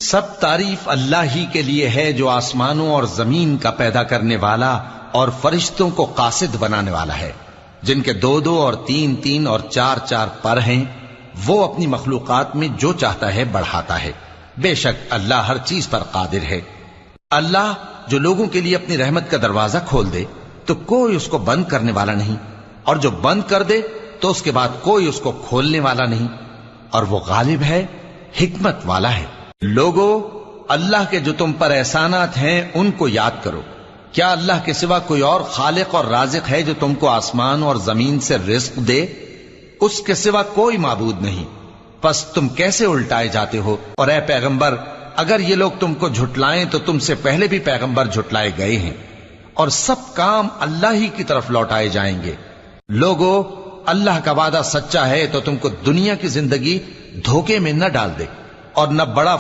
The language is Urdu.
سب تعریف اللہ ہی کے لیے ہے جو آسمانوں اور زمین کا پیدا کرنے والا اور فرشتوں کو قاصد بنانے والا ہے، جن کے 2 اور 3 اور 4 پر ہیں۔ وہ اپنی مخلوقات میں جو چاہتا ہے بڑھاتا ہے، بے شک اللہ ہر چیز پر قادر ہے۔ اللہ جو لوگوں کے لیے اپنی رحمت کا دروازہ کھول دے تو کوئی اس کو بند کرنے والا نہیں، اور جو بند کر دے تو اس کے بعد کوئی اس کو کھولنے والا نہیں، اور وہ غالب ہے، حکمت والا ہے۔ لوگو، اللہ کے جو تم پر احسانات ہیں ان کو یاد کرو۔ کیا اللہ کے سوا کوئی اور خالق اور رازق ہے جو تم کو آسمان اور زمین سے رزق دے؟ اس کے سوا کوئی معبود نہیں، پس تم کیسے الٹائے جاتے ہو؟ اور اے پیغمبر، اگر یہ لوگ تم کو جھٹلائیں تو تم سے پہلے بھی پیغمبر جھٹلائے گئے ہیں، اور سب کام اللہ ہی کی طرف لوٹائے جائیں گے۔ لوگو، اللہ کا وعدہ سچا ہے تو تم کو دنیا کی زندگی دھوکے میں نہ ڈال دے اور نہ بڑا